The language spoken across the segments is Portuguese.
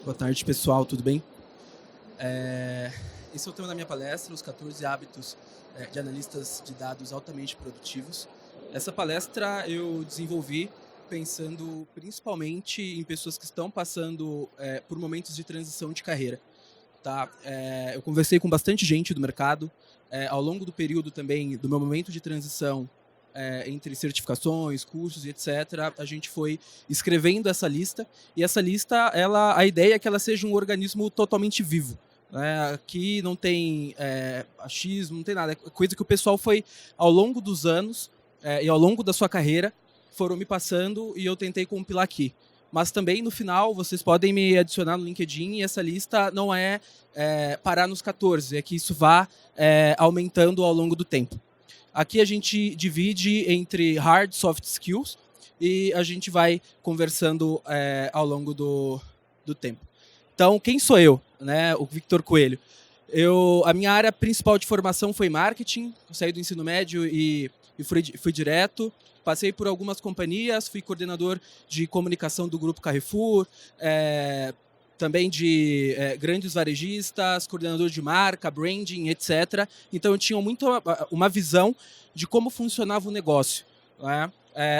Boa tarde, pessoal, tudo bem? Esse é o tema da minha palestra, os 14 hábitos de analistas de dados altamente produtivos. Essa palestra eu desenvolvi pensando principalmente em pessoas que estão passando por momentos de transição de carreira. Tá? Eu conversei com bastante gente do mercado, ao longo do período também, do meu momento de transição, entre certificações, cursos e etc., a gente foi escrevendo essa lista, e essa lista, a ideia é que ela seja um organismo totalmente vivo. Né? Aqui não tem achismo, não tem nada, é coisa que o pessoal foi, ao longo dos anos e ao longo da sua carreira, foram me passando e eu tentei compilar aqui. Mas também, no final, vocês podem me adicionar no LinkedIn e essa lista não parar nos 14, é que isso vá aumentando ao longo do tempo. Aqui a gente divide entre hard e soft skills e a gente vai conversando ao longo do tempo. Então, quem sou eu? Né? O Victor Coelho. A minha área principal de formação foi marketing, eu saí do ensino médio e fui direto. Passei por algumas companhias, fui coordenador de comunicação do Grupo Carrefour, também de grandes varejistas, coordenador de marca, branding, etc. Então, eu tinha muito uma visão de como funcionava o negócio. Né?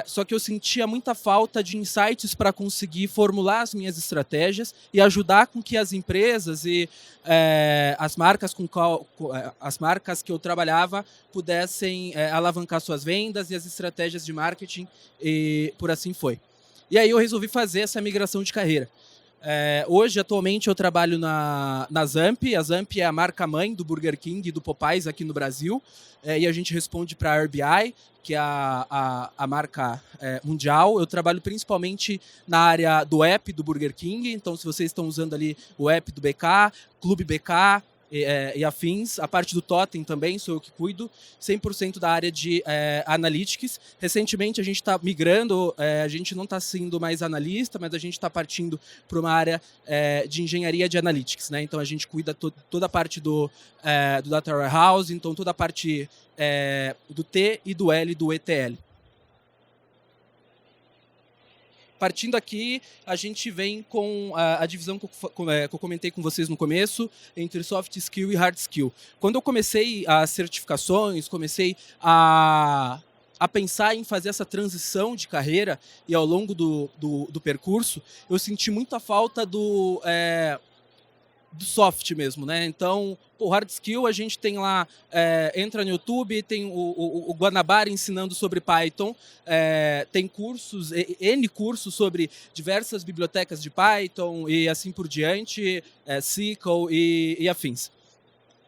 Só que eu sentia muita falta de insights para conseguir formular as minhas estratégias e ajudar com que as empresas e as marcas as marcas que eu trabalhava pudessem alavancar suas vendas e as estratégias de marketing, e por assim foi. E aí eu resolvi fazer essa migração de carreira. Hoje, atualmente, eu trabalho na Zamp. A Zamp é a marca-mãe do Burger King e do Popeyes aqui no Brasil. E a gente responde para a RBI, que é a marca mundial. Eu trabalho principalmente na área do app do Burger King. Então, se vocês estão usando ali o app do BK, Clube BK e afins, a parte do Totem também sou eu que cuido, 100% da área de Analytics. Recentemente a gente está migrando, a gente não está sendo mais analista, mas a gente está partindo para uma área de engenharia de Analytics. Né? Então a gente cuida toda a parte do Data Warehouse, então toda a parte do T e do L do ETL. Partindo aqui, a gente vem com a divisão que eu comentei com vocês no começo, entre soft skill e hard skill. Quando eu comecei as certificações, comecei a pensar em fazer essa transição de carreira e ao longo do percurso, eu senti muita falta do soft mesmo, né? Então, hard skill, a gente tem lá, entra no YouTube, tem o Guanabara ensinando sobre Python, tem cursos, N cursos sobre diversas bibliotecas de Python e assim por diante, SQL e afins.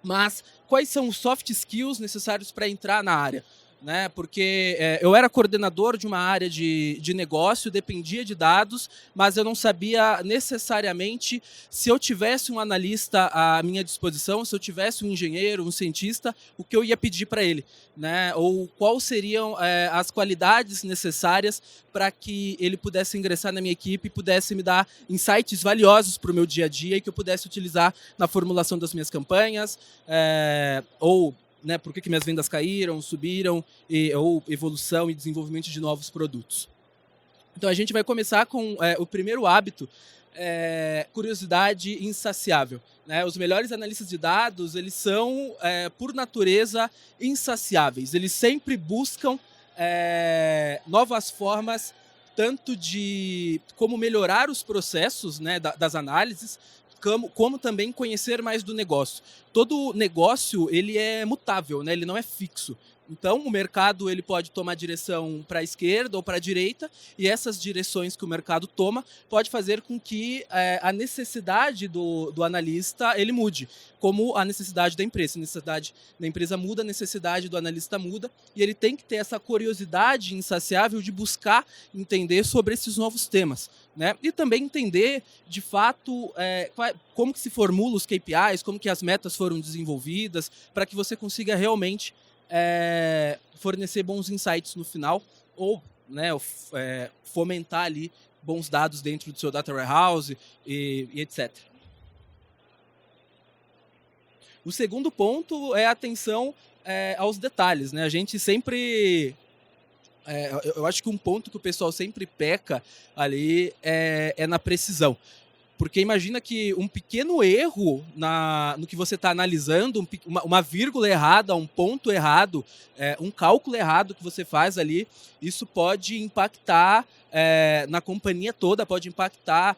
Mas quais são os soft skills necessários para entrar na área? Né? Porque eu era coordenador de uma área de negócio, dependia de dados, mas eu não sabia necessariamente se eu tivesse um analista à minha disposição, se eu tivesse um engenheiro, um cientista, o que eu ia pedir para ele, né? Ou quais seriam as qualidades necessárias para que ele pudesse ingressar na minha equipe e pudesse me dar insights valiosos para o meu dia a dia e que eu pudesse utilizar na formulação das minhas campanhas, ou né, por que minhas vendas caíram, subiram, ou evolução e desenvolvimento de novos produtos. Então, a gente vai começar com o primeiro hábito, curiosidade insaciável. Né? Os melhores analistas de dados, eles são, por natureza, insaciáveis. Eles sempre buscam novas formas, tanto de como melhorar os processos, né, das análises, como também conhecer mais do negócio. Todo negócio ele é mutável, né? Ele não é fixo. Então, o mercado ele pode tomar direção para a esquerda ou para a direita, e essas direções que o mercado toma pode fazer com que a necessidade do analista ele mude, como a necessidade da empresa. A necessidade da empresa muda, a necessidade do analista muda, e ele tem que ter essa curiosidade insaciável de buscar entender sobre esses novos temas. Né? E também entender, de fato, como que se formulam os KPIs, como que as metas foram desenvolvidas, para que você consiga realmente fornecer bons insights no final, ou né, fomentar ali bons dados dentro do seu data warehouse e etc. O segundo ponto é a atenção aos detalhes. Né? A gente sempre... eu acho que um ponto que o pessoal sempre peca ali é na precisão. Porque imagina que um pequeno erro no que você está analisando, uma vírgula errada, um ponto errado, um cálculo errado que você faz ali, isso pode impactar na companhia toda, pode impactar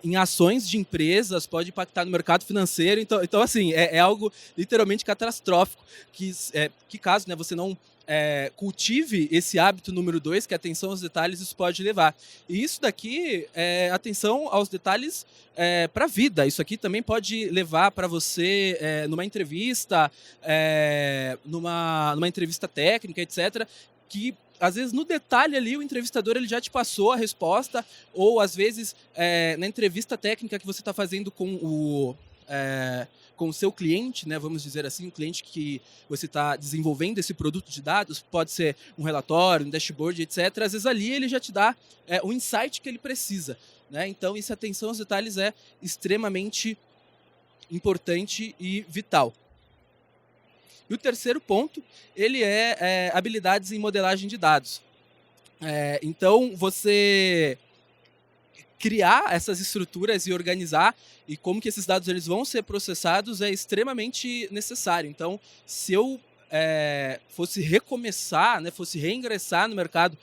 em ações de empresas, pode impactar no mercado financeiro. Então assim, é algo literalmente catastrófico, que caso, né, você não cultive esse hábito número 2, que é atenção aos detalhes, isso pode levar. E isso daqui é atenção aos detalhes para a vida. Isso aqui também pode levar para você numa entrevista, numa entrevista técnica, etc., que às vezes no detalhe ali o entrevistador ele já te passou a resposta, ou às vezes na entrevista técnica que você está fazendo com o seu cliente, né, vamos dizer assim, um cliente que você está desenvolvendo esse produto de dados, pode ser um relatório, um dashboard, etc. Às vezes ali ele já te dá o insight que ele precisa, né? Então, essa atenção aos detalhes é extremamente importante e vital. E o terceiro ponto, ele é habilidades em modelagem de dados. Então, você criar essas estruturas e organizar e como que esses dados eles vão ser processados é extremamente necessário. Então, se eu fosse recomeçar, né, fosse reingressar no mercado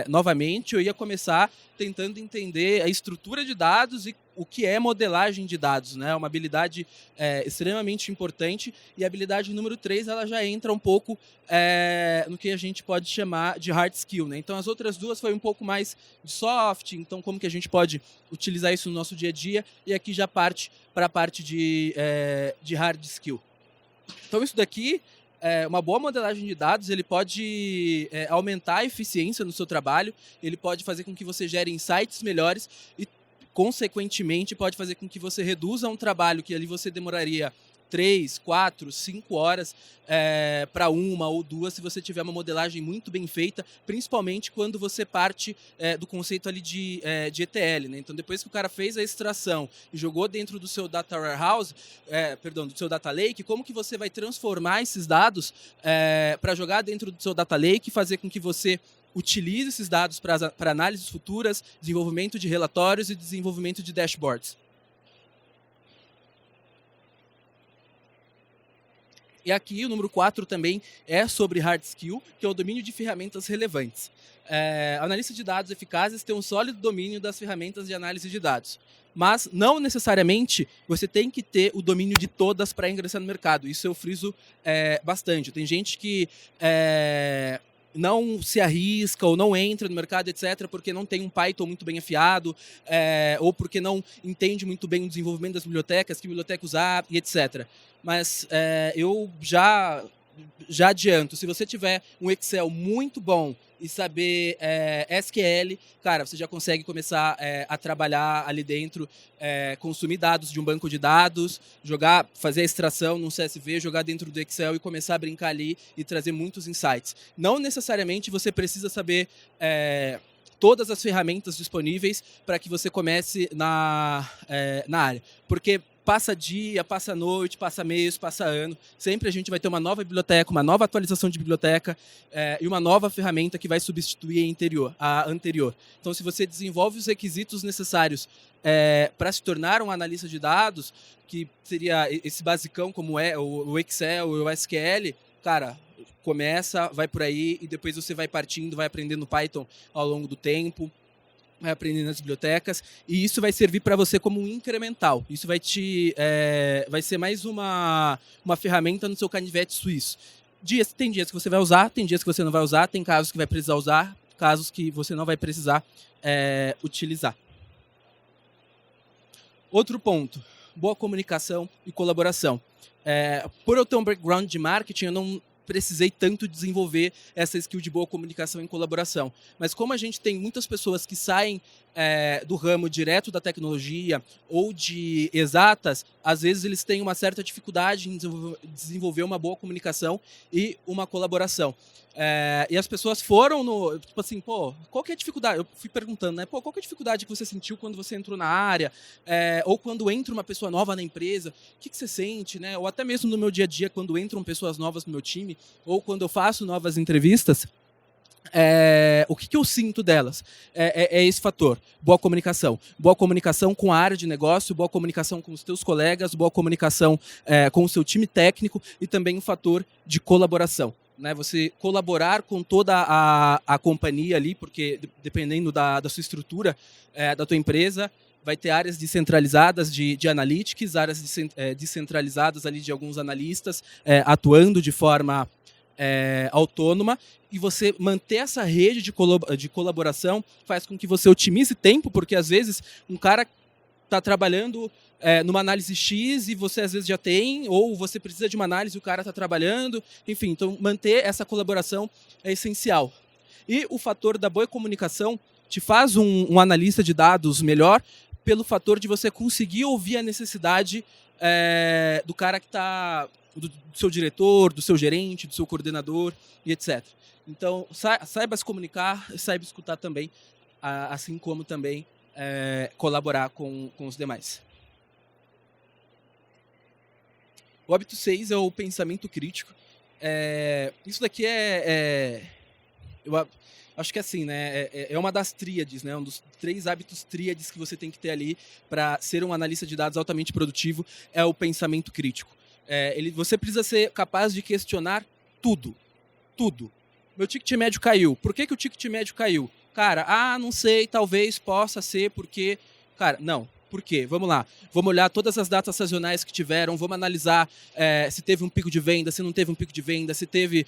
novamente, eu ia começar tentando entender a estrutura de dados e o que é modelagem de dados, né? Uma habilidade extremamente importante. E a habilidade número 3, ela já entra um pouco no que a gente pode chamar de hard skill, né? Então, as outras duas foi um pouco mais de soft, então como que a gente pode utilizar isso no nosso dia a dia, e aqui já parte para a parte de hard skill. Então, isso daqui, uma boa modelagem de dados, ele pode aumentar a eficiência no seu trabalho, ele pode fazer com que você gere insights melhores e, consequentemente, pode fazer com que você reduza um trabalho que ali você demoraria 3, 4, 5 horas para 1 ou 2, se você tiver uma modelagem muito bem feita, principalmente quando você parte do conceito ali de ETL, né? Então, depois que o cara fez a extração e jogou dentro do seu data warehouse, do seu data lake, como que você vai transformar esses dados para jogar dentro do seu data lake e fazer com que você utilize esses dados para análises futuras, desenvolvimento de relatórios e desenvolvimento de dashboards. E aqui o número 4 também é sobre hard skill, que é o domínio de ferramentas relevantes. Analista de dados eficazes tem um sólido domínio das ferramentas de análise de dados. Mas não necessariamente você tem que ter o domínio de todas para ingressar no mercado. Isso eu friso bastante. Tem gente que não se arrisca ou não entra no mercado, etc., porque não tem um Python muito bem afiado, ou porque não entende muito bem o desenvolvimento das bibliotecas, que biblioteca usar, e etc. Mas eu já adianto, se você tiver um Excel muito bom e saber SQL, cara, você já consegue começar a trabalhar ali dentro, consumir dados de um banco de dados, fazer a extração num CSV, jogar dentro do Excel e começar a brincar ali e trazer muitos insights. Não necessariamente você precisa saber todas as ferramentas disponíveis para que você comece na área. Porque passa dia, passa noite, passa mês, passa ano. Sempre a gente vai ter uma nova biblioteca, uma nova atualização de biblioteca e uma nova ferramenta que vai substituir a anterior. Então, se você desenvolve os requisitos necessários para se tornar um analista de dados, que seria esse basicão como é o Excel, o SQL, cara, começa, vai por aí e depois você vai partindo, vai aprendendo Python ao longo do tempo, vai aprender nas bibliotecas, e isso vai servir para você como um incremental. Isso vai ser mais uma ferramenta no seu canivete suíço. Tem dias que você vai usar, tem dias que você não vai usar, tem casos que vai precisar usar, casos que você não vai precisar utilizar. Outro ponto, boa comunicação e colaboração. Por eu ter um background de marketing, eu não precisei tanto desenvolver essa skill de boa comunicação e colaboração. Mas como a gente tem muitas pessoas que saem do ramo direto da tecnologia ou de exatas, às vezes eles têm uma certa dificuldade em desenvolver uma boa comunicação e uma colaboração. E as pessoas foram tipo assim, qual que é a dificuldade? Eu fui perguntando, né? Qual que é a dificuldade que você sentiu quando você entrou na área? Ou quando entra uma pessoa nova na empresa, o que você sente, né? Ou até mesmo no meu dia a dia, quando entram pessoas novas no meu time, ou quando eu faço novas entrevistas, O que eu sinto delas? É esse fator, boa comunicação. Boa comunicação com a área de negócio, boa comunicação com os teus colegas, boa comunicação com o seu time técnico e também um fator de colaboração. Né? Você colaborar com toda a companhia ali, porque dependendo da sua estrutura, da tua empresa, vai ter áreas descentralizadas de analytics, áreas descentralizadas ali de alguns analistas atuando de forma autônoma, e você manter essa rede de colaboração faz com que você otimize tempo, porque às vezes um cara está trabalhando numa análise X e você às vezes já tem, ou você precisa de uma análise e o cara está trabalhando, enfim, então manter essa colaboração é essencial. E o fator da boa comunicação te faz um analista de dados melhor pelo fator de você conseguir ouvir a necessidade do cara que está, do seu diretor, do seu gerente, do seu coordenador e etc. Então, saiba se comunicar, saiba escutar também, assim como também colaborar com os demais. O hábito 6 é o pensamento crítico. Isso daqui eu acho que assim, né, é uma das tríades, né, um dos 3 hábitos tríades que você tem que ter ali para ser um analista de dados altamente produtivo, é o pensamento crítico. Você precisa ser capaz de questionar tudo. Tudo. Meu ticket médio caiu. Por que o ticket médio caiu? Cara, não sei, talvez possa ser porque... Cara, não. Por quê? Vamos lá. Vamos olhar todas as datas sazonais que tiveram, vamos analisar se teve um pico de venda, se não teve um pico de venda, se teve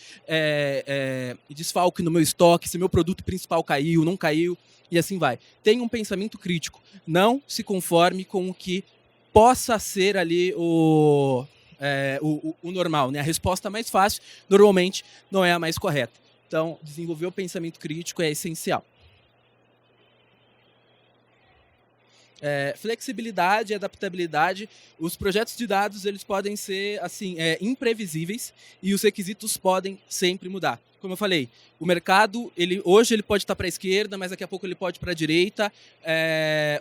desfalque no meu estoque, se meu produto principal caiu, não caiu, e assim vai. Tenha um pensamento crítico. Não se conforme com o que possa ser ali o normal, né? A resposta mais fácil, normalmente, não é a mais correta. Então, desenvolver o pensamento crítico é essencial. Flexibilidade e adaptabilidade. Os projetos de dados eles podem ser assim imprevisíveis e os requisitos podem sempre mudar. Como eu falei, o mercado hoje ele pode estar para a esquerda, mas daqui a pouco ele pode para a direita.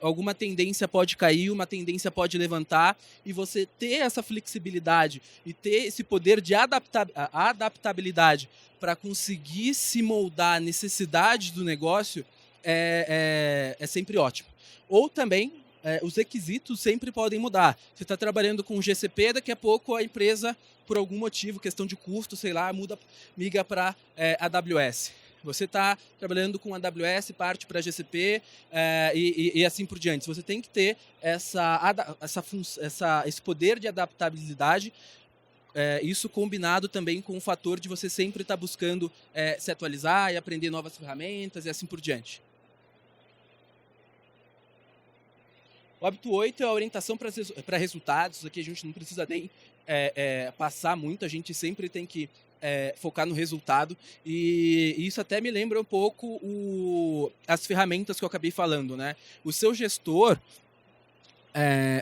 Alguma tendência pode cair, uma tendência pode levantar, e você ter essa flexibilidade e ter esse poder de adaptabilidade para conseguir se moldar à necessidade do negócio é sempre ótimo. Ou também, os requisitos sempre podem mudar. Você está trabalhando com GCP, daqui a pouco a empresa, por algum motivo, questão de custo, sei lá, migra para AWS. Você está trabalhando com AWS, parte para GCP e assim por diante. Você tem que ter esse poder de adaptabilidade, isso combinado também com o fator de você sempre estar buscando se atualizar e aprender novas ferramentas e assim por diante. O hábito 8 é a orientação para resultados. Aqui a gente não precisa nem passar muito, a gente sempre tem que focar no resultado. E isso até me lembra um pouco as ferramentas que eu acabei falando, né? O seu gestor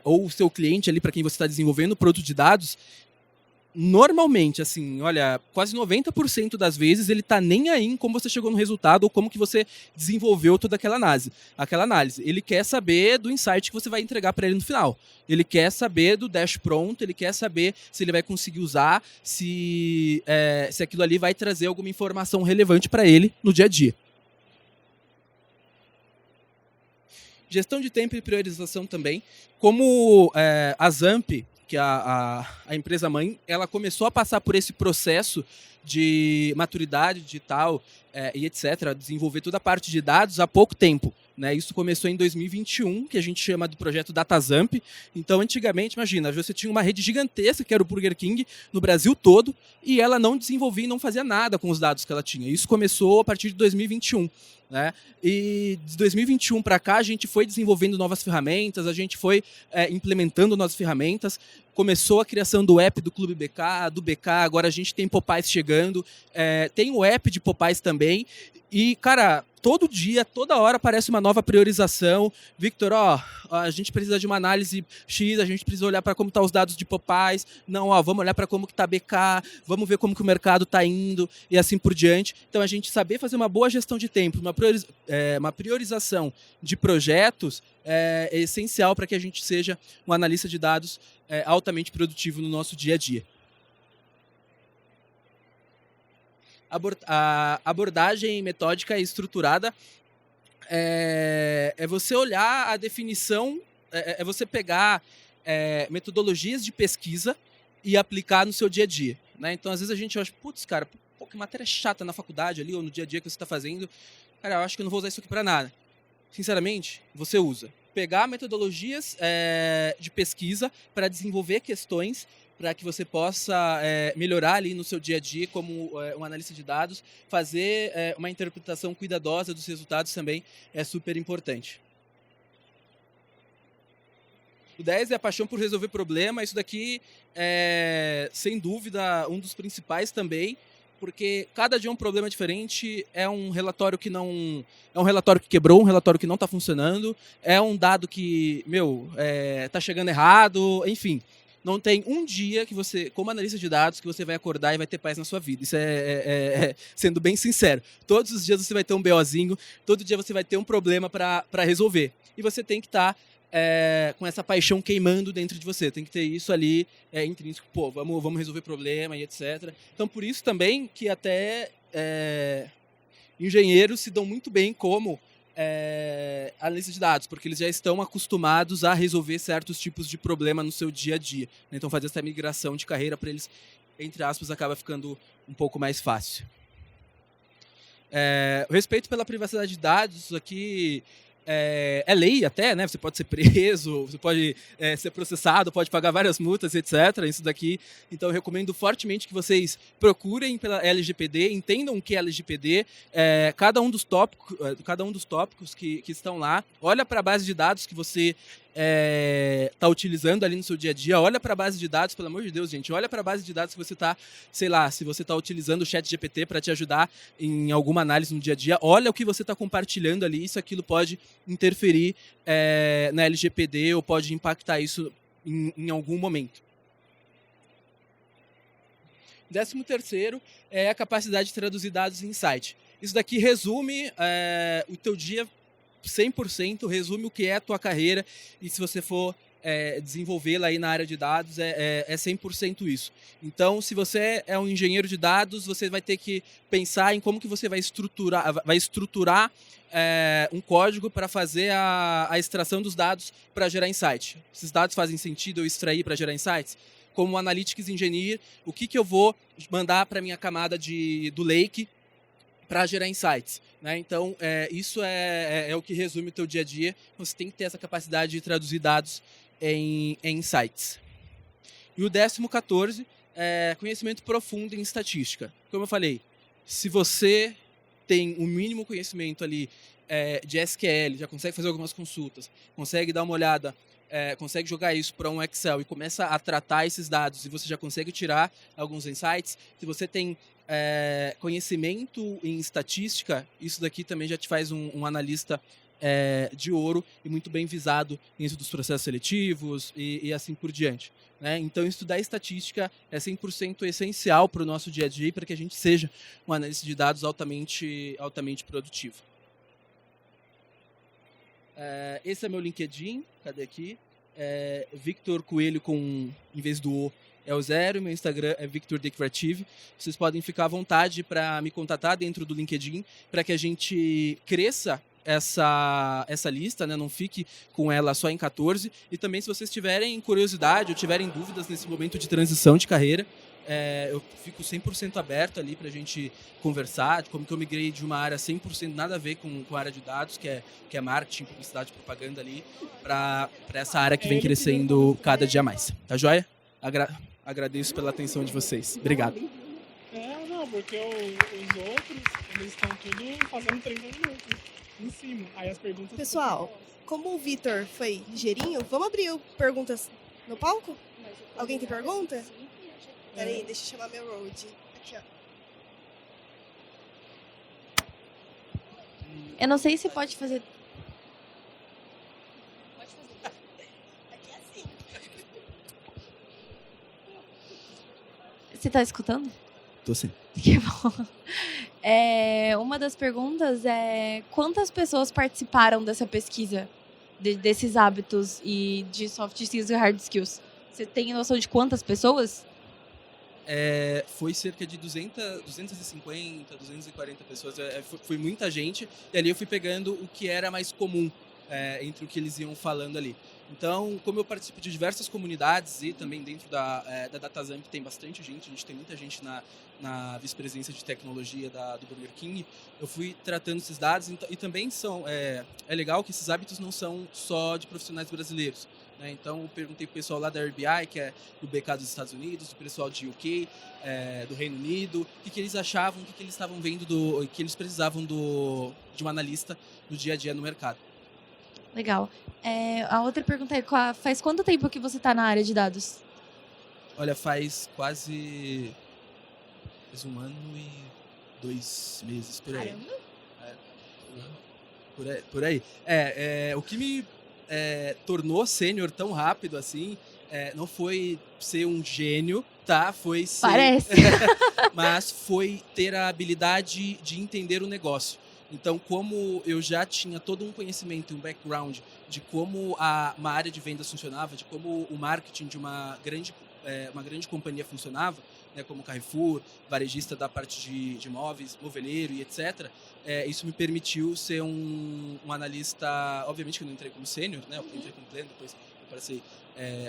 ou o seu cliente ali, para quem você está desenvolvendo o produto de dados, normalmente, assim, olha, quase 90% das vezes ele tá nem aí em como você chegou no resultado ou como que você desenvolveu toda aquela análise. Ele quer saber do insight que você vai entregar para ele no final. Ele quer saber do dash pronto, ele quer saber se ele vai conseguir usar, se aquilo ali vai trazer alguma informação relevante para ele no dia a dia. Gestão de tempo e priorização também. Como a Zamp, que a empresa mãe, ela começou a passar por esse processo de maturidade digital e etc., desenvolver toda a parte de dados há pouco tempo. Né? Isso começou em 2021, que a gente chama do projeto DataZamp. Então, antigamente, imagina, você tinha uma rede gigantesca, que era o Burger King, no Brasil todo, e ela não desenvolvia e não fazia nada com os dados que ela tinha. Isso começou a partir de 2021. Né? E de 2021 para cá, a gente foi desenvolvendo novas ferramentas, a gente foi implementando novas ferramentas, começou a criação do app do Clube BK, do BK, agora a gente tem Popeyes chegando, tem o app de Popeyes também, e, cara, todo dia, toda hora aparece uma nova priorização. Victor, a gente precisa de uma análise X, a gente precisa olhar para como estão os dados de Popeyes, não, vamos olhar para como está BK, vamos ver como que o mercado está indo e assim por diante. Então, a gente saber fazer uma boa gestão de tempo, uma priorização de projetos é essencial para que a gente seja um analista de dados altamente produtivo no nosso dia a dia. A abordagem metódica e estruturada é você olhar a definição, é você pegar metodologias de pesquisa e aplicar no seu dia a dia. Né? Então, às vezes a gente acha, putz, cara, pô, que matéria chata na faculdade ali ou no dia a dia que você está fazendo. Cara, eu acho que eu não vou usar isso aqui para nada. Sinceramente, você usa. Pegar metodologias de pesquisa para desenvolver questões para que você possa melhorar ali no seu dia a dia como um analista de dados, fazer uma interpretação cuidadosa dos resultados também é super importante. O 10 é a paixão por resolver problema. Isso daqui é, sem dúvida, um dos principais também, porque cada dia é um problema diferente, é um relatório que não... É um relatório que quebrou, um relatório que não está funcionando, é um dado que, está chegando errado, enfim. Não tem um dia que você, como analista de dados, que você vai acordar e vai ter paz na sua vida. Isso sendo bem sincero. Todos os dias você vai ter um BOzinho, todo dia você vai ter um problema para resolver. E você tem que estar com essa paixão queimando dentro de você. Tem que ter isso ali intrínseco. Pô, vamos resolver problema e etc. Então, por isso também que até engenheiros se dão muito bem como analista de dados, porque eles já estão acostumados a resolver certos tipos de problema no seu dia a dia. Né? Então, fazer essa migração de carreira para eles, entre aspas, acaba ficando um pouco mais fácil. O respeito pela privacidade de dados, isso aqui é lei até, né? Você pode ser preso, você pode ser processado, pode pagar várias multas, etc. Isso daqui. Então, eu recomendo fortemente que vocês procurem pela LGPD, entendam o que é LGPD, cada um dos tópicos que estão lá. Olha para a base de dados que você está utilizando ali no seu dia a dia. Olha para a base de dados, pelo amor de Deus, gente. Olha para a base de dados que você está, sei lá, se você está utilizando o ChatGPT para te ajudar em alguma análise no dia a dia. Olha o que você está compartilhando ali. Isso, aquilo pode interferir na LGPD ou pode impactar isso em algum momento. 13º é a capacidade de traduzir dados em insight. Isso daqui resume o teu dia 100%, resume o que é a tua carreira, e se você for desenvolvê-la aí na área de dados, é 100% isso. Então, se você é um engenheiro de dados, você vai ter que pensar em como que você vai estruturar um código para fazer a extração dos dados para gerar insight. Esses dados fazem sentido eu extrair para gerar insights? Como Analytics Engineer, o que eu vou mandar para a minha camada do Lake para gerar insights. Né? Então, isso é o que resume o teu dia a dia. Você tem que ter essa capacidade de traduzir dados em insights. E o 14º é conhecimento profundo em estatística. Como eu falei, se você tem o mínimo conhecimento ali de SQL, já consegue fazer algumas consultas, consegue dar uma olhada, consegue jogar isso para um Excel e começa a tratar esses dados e você já consegue tirar alguns insights, se você tem conhecimento em estatística, isso daqui também já te faz um analista de ouro e muito bem visado dentro dos processos seletivos e assim por diante. Né? Então, estudar estatística é 100% essencial para o nosso dia a dia e para que a gente seja um analista de dados altamente produtivo. Esse é meu LinkedIn, cadê aqui? Victor Coelho em vez do O é o 0, meu Instagram é Victor The Creative. Vocês podem ficar à vontade para me contatar dentro do LinkedIn para que a gente cresça essa lista, né? Não fique com ela só em 14. E também, se vocês tiverem curiosidade ou tiverem dúvidas nesse momento de transição de carreira, eu fico 100% aberto ali para a gente conversar de como que eu migrei de uma área 100% nada a ver com a área de dados, que é marketing, publicidade, propaganda ali, para essa área que vem crescendo cada dia mais. Tá joia? Agradeço pela atenção de vocês. Obrigado. Não, porque os outros, eles estão tudo fazendo 30 minutos em cima. Aí as perguntas... Pessoal, como o Vitor foi ligeirinho, vamos abrir perguntas no palco? Alguém tem pergunta? Peraí, deixa eu chamar meu road. Aqui, ó. Eu não sei se pode fazer... Aqui é assim. Você tá escutando? Tô sim. Que bom. Uma das perguntas é quantas pessoas participaram dessa pesquisa, desses hábitos e de soft skills e hard skills? Você tem noção de quantas pessoas? Foi cerca de 250, 240 pessoas, foi muita gente, e ali eu fui pegando o que era mais comum entre o que eles iam falando ali. Então, como eu participo de diversas comunidades e também dentro da DataZamp tem bastante gente, a gente tem muita gente na vice-presidência de tecnologia do Burger King, eu fui tratando esses dados e também é legal que esses hábitos não são só de profissionais brasileiros. Então, eu perguntei pro pessoal lá da RBI, que é do BK dos Estados Unidos, do pessoal de UK, do Reino Unido, o que eles achavam, o que eles estavam vendo, que eles precisavam de um analista no dia a dia no mercado. Legal. A outra pergunta é, faz quanto tempo que você está na área de dados? Olha, faz quase 1 ano e 2 meses, por aí. Caramba! Por aí. O que me tornou sênior tão rápido assim, não foi ser um gênio, tá? Foi ser... Parece. Mas foi ter a habilidade de entender o negócio. Então, como eu já tinha todo um conhecimento, um background de como uma área de vendas funcionava, de como o marketing de uma grande companhia funcionava, né, como Carrefour, varejista da parte de móveis, moveleiro e etc., isso me permitiu ser um analista. Obviamente que eu não entrei como sênior, né, eu entrei como pleno, depois eu passei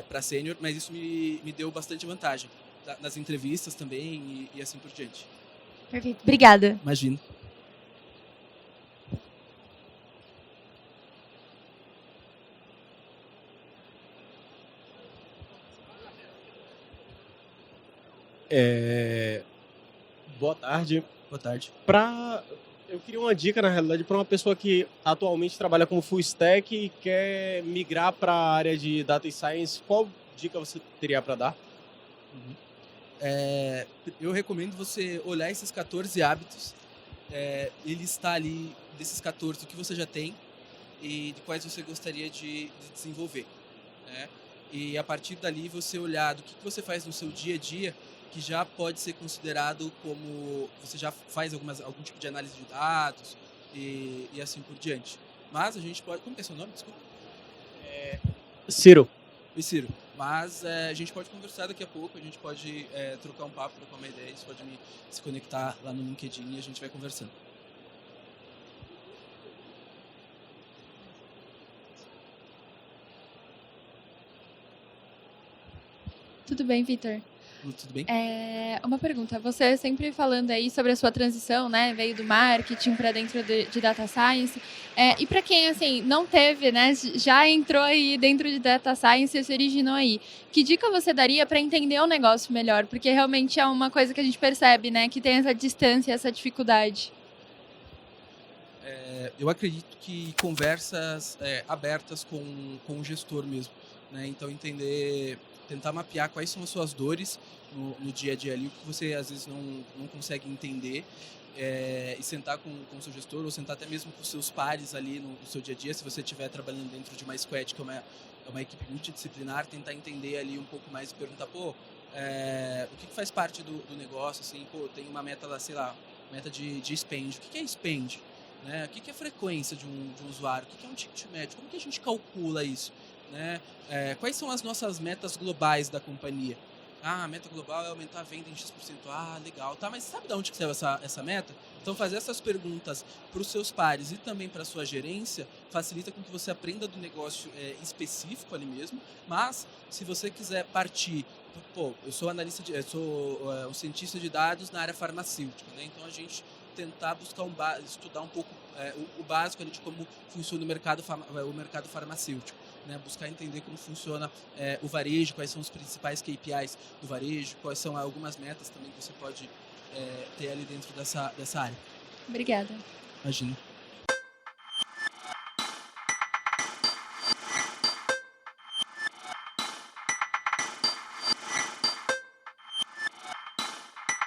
para sênior, mas isso me deu bastante vantagem nas entrevistas também e assim por diante. Perfeito. Obrigada. Imagino. Boa tarde. Boa tarde. Eu queria uma dica, na realidade, para uma pessoa que atualmente trabalha como full stack e quer migrar para a área de Data Science. Qual dica você teria para dar? Eu recomendo você olhar esses 14 hábitos e listar ali, desses 14, o que você já tem e de quais você gostaria de desenvolver. Né? E a partir dali você olhar do que você faz no seu dia a dia que já pode ser considerado como... Você já faz algum tipo de análise de dados e assim por diante. Mas a gente pode... Como que é seu nome? Desculpa. Ciro. Oi, Ciro. Mas a gente pode conversar daqui a pouco, a gente pode trocar um papo, trocar uma ideia, você pode se conectar lá no LinkedIn e a gente vai conversando. Tudo bem, Vitor? Tudo bem? Uma pergunta. Você sempre falando aí sobre a sua transição, né? Veio do marketing para dentro de Data Science. E para quem, assim, não teve, né? Já entrou aí dentro de Data Science e se originou aí. Que dica você daria para entender o negócio melhor? Porque realmente é uma coisa que a gente percebe, né? Que tem essa distância, essa dificuldade. Eu acredito que conversas abertas com o gestor mesmo. Né? Então, tentar mapear quais são as suas dores no dia a dia ali, o que você às vezes não consegue entender, e sentar com o seu gestor, ou sentar até mesmo com os seus pares ali no seu dia a dia, se você estiver trabalhando dentro de uma squad, que é uma equipe multidisciplinar, tentar entender ali um pouco mais e perguntar, o que faz parte do negócio, assim, tem uma meta lá, sei lá, meta de spend, o que é spend? Né? O que é a frequência de um usuário? O que é um ticket médio? Como que a gente calcula isso? Né? Quais são as nossas metas globais da companhia? A meta global é aumentar a venda em X%. Legal. Tá, mas sabe de onde que saiu essa meta? Então, fazer essas perguntas para os seus pares e também para a sua gerência facilita com que você aprenda do negócio específico ali mesmo. Mas, se você quiser partir... eu sou um cientista de dados na área farmacêutica. Né? Então, a gente tentar buscar estudar um pouco o básico ali de como funciona o mercado farmacêutico. Né, buscar entender como funciona o varejo, quais são os principais KPIs do varejo, quais são algumas metas também que você pode ter ali dentro dessa área. Obrigada. Imagina.